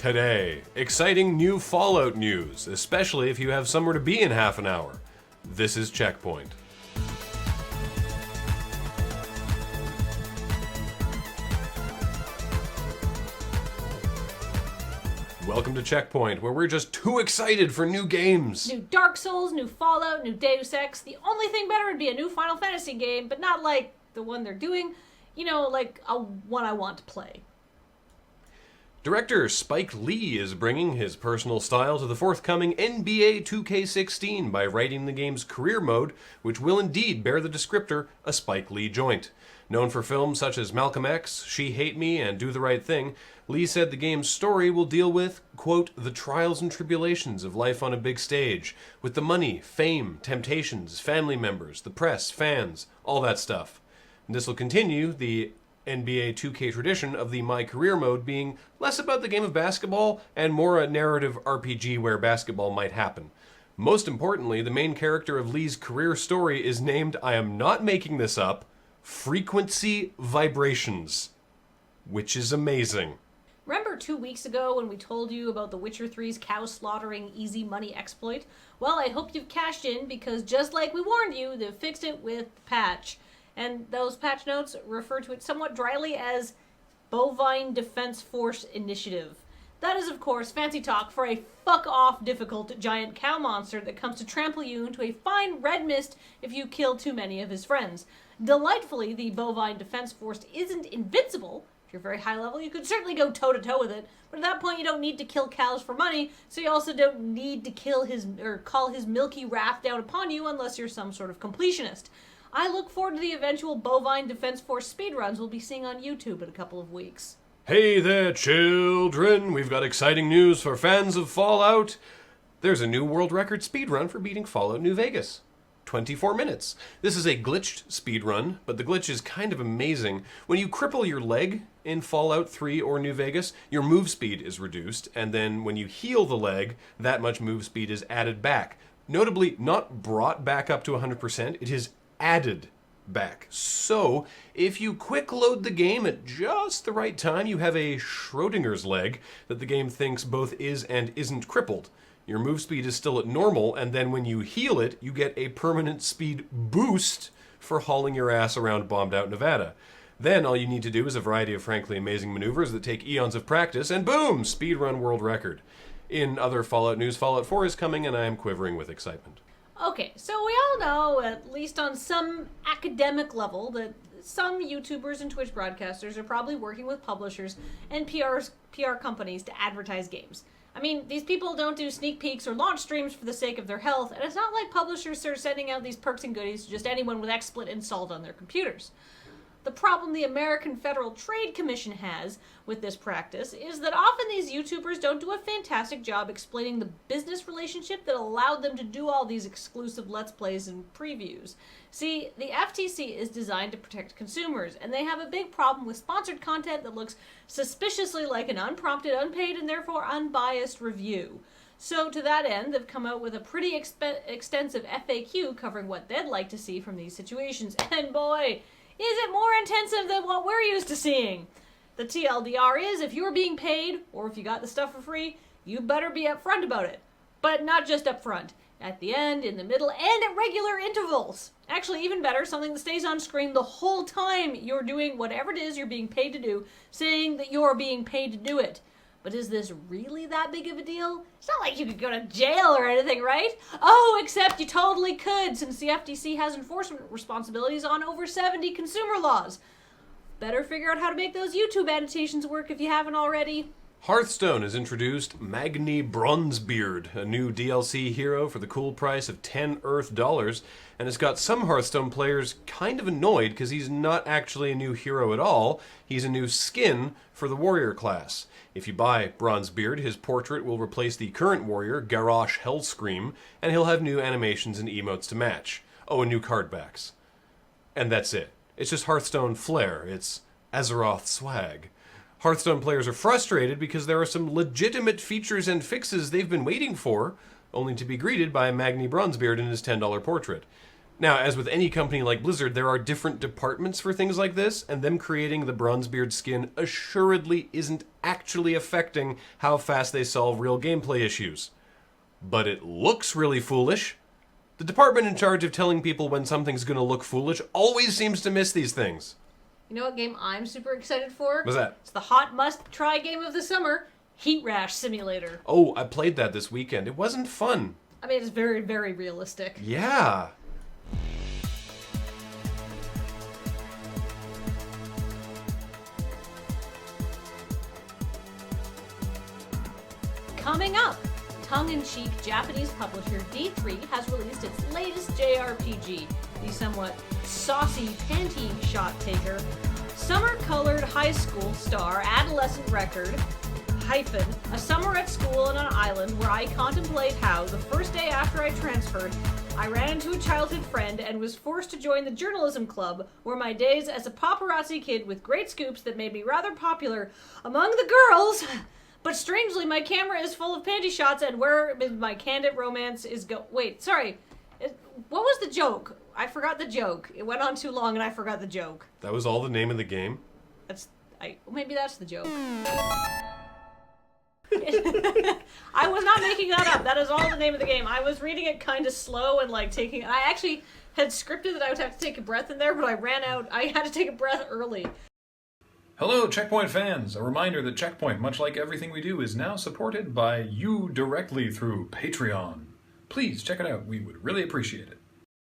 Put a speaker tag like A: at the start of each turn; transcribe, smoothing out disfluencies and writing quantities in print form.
A: Today, exciting new Fallout news, especially if you have somewhere to be in half an hour. This is CheckPoint. Welcome to CheckPoint, where we're just too excited for new games.
B: New Dark Souls, new Fallout, new Deus Ex. The only thing better would be a new Final Fantasy game, but not like the one they're doing. You know, like a one I want to play.
A: Director Spike Lee is bringing his personal style to the forthcoming NBA 2K16 by writing the game's career mode, which will indeed bear the descriptor, a Spike Lee joint. Known for films such as Malcolm X, She Hate Me, and Do the Right Thing, Lee said the game's story will deal with, quote, the trials and tribulations of life on a big stage, with the money, fame, temptations, family members, the press, fans, all that stuff. And this will continue the NBA 2K tradition of the My Career mode being less about the game of basketball and more a narrative RPG where basketball might happen. Most importantly, the main character of Lee's career story is named, I am not making this up, Frequency Vibrations, which is amazing.
B: Remember 2 weeks ago when we told you about The Witcher 3's cow slaughtering easy money exploit? Well, I hope you've cashed in because just like we warned you, they've fixed it with the patch. And those patch notes refer to it somewhat dryly as Bovine Defense Force Initiative. That is, of course, fancy talk for a fuck-off difficult giant cow monster that comes to trample you into a fine red mist if you kill too many of his friends. Delightfully, the Bovine Defense Force isn't invincible. If you're very high level, you could certainly go toe-to-toe with it, but at that point you don't need to kill cows for money, so you also don't need to kill his or call his milky wrath down upon you unless you're some sort of completionist. I look forward to the eventual Bovine Defense Force speedruns we'll be seeing on YouTube in a couple of weeks.
A: Hey there, children! We've got exciting news for fans of Fallout. There's a new world record speedrun for beating Fallout New Vegas. 24 minutes. This is a glitched speedrun, but the glitch is kind of amazing. When you cripple your leg in Fallout 3 or New Vegas, your move speed is reduced, and then when you heal the leg, that much move speed is added back. Notably, not brought back up to 100%, it is added back. So, if you quick load the game at just the right time, you have a Schrodinger's leg that the game thinks both is and isn't crippled. Your move speed is still at normal, and then when you heal it, you get a permanent speed boost for hauling your ass around bombed out Nevada. Then all you need to do is a variety of frankly amazing maneuvers that take eons of practice, and boom! Speedrun world record. In other Fallout news, Fallout 4 is coming, and I am quivering with excitement.
B: Okay, so we all know, at least on some academic level, that some YouTubers and Twitch broadcasters are probably working with publishers and PR companies to advertise games. I mean, these people don't do sneak peeks or launch streams for the sake of their health, and it's not like publishers are sending out these perks and goodies to just anyone with XSplit installed on their computers. The problem the American Federal Trade Commission has with this practice is that often these YouTubers don't do a fantastic job explaining the business relationship that allowed them to do all these exclusive Let's Plays and previews. See, the FTC is designed to protect consumers, and they have a big problem with sponsored content that looks suspiciously like an unprompted, unpaid, and therefore unbiased review. So to that end, they've come out with a pretty extensive FAQ covering what they'd like to see from these situations, and boy, is it more intensive than what we're used to seeing. The TLDR is, if you're being paid, or if you got the stuff for free, you better be upfront about it. But not just upfront. At the end, in the middle, and at regular intervals. Actually, even better, something that stays on screen the whole time you're doing whatever it is you're being paid to do, saying that you're being paid to do it. But is this really that big of a deal? It's not like you could go to jail or anything, right? Oh, except you totally could, since the FTC has enforcement responsibilities on over 70 consumer laws. Better figure out how to make those YouTube annotations work if you haven't already.
A: Hearthstone has introduced Magni Bronzebeard, a new DLC hero for the cool price of 10 Earth dollars, and it's got some Hearthstone players kind of annoyed because he's not actually a new hero at all. He's a new skin for the warrior class. If you buy Bronzebeard, his portrait will replace the current warrior, Garrosh Hellscream, and he'll have new animations and emotes to match. Oh, and new card backs. And that's it. It's just Hearthstone flair. It's Azeroth swag. Hearthstone players are frustrated because there are some legitimate features and fixes they've been waiting for, only to be greeted by Magni Bronzebeard in his $10 portrait. Now, as with any company like Blizzard, there are different departments for things like this, and them creating the Bronzebeard skin assuredly isn't actually affecting how fast they solve real gameplay issues. But it looks really foolish. The department in charge of telling people when something's going to look foolish always seems to miss these things.
B: You know what game I'm super excited for?
A: What's that?
B: It's the hot must-try game of the summer, Heat Rash Simulator.
A: Oh, I played that this weekend. It wasn't fun.
B: I mean, it's very, very realistic.
A: Yeah.
B: Coming up, tongue-in-cheek Japanese publisher D3 has released its latest JRPG, the somewhat saucy panty shot taker, summer-colored high school star adolescent record, hyphen, a summer at school on an island where I contemplate how, the first day after I transferred, I ran into a childhood friend and was forced to join the journalism club, where my days as a paparazzi kid with great scoops that made me rather popular among the girls. But strangely, my camera is full of panty shots, and where my candid romance is Wait, sorry. What was the joke? I forgot the joke. It went on too long, and I forgot the joke.
A: That was all the name of the game?
B: Maybe that's the joke. I was not making that up. That is all the name of the game. I was reading it kind of slow and taking... I actually had scripted that I would have to take a breath in there, but I ran out. I had to take a breath early.
C: Hello, CheckPoint fans! A reminder that CheckPoint, much like everything we do, is now supported by you directly through Patreon. Please check it out. We would really appreciate it.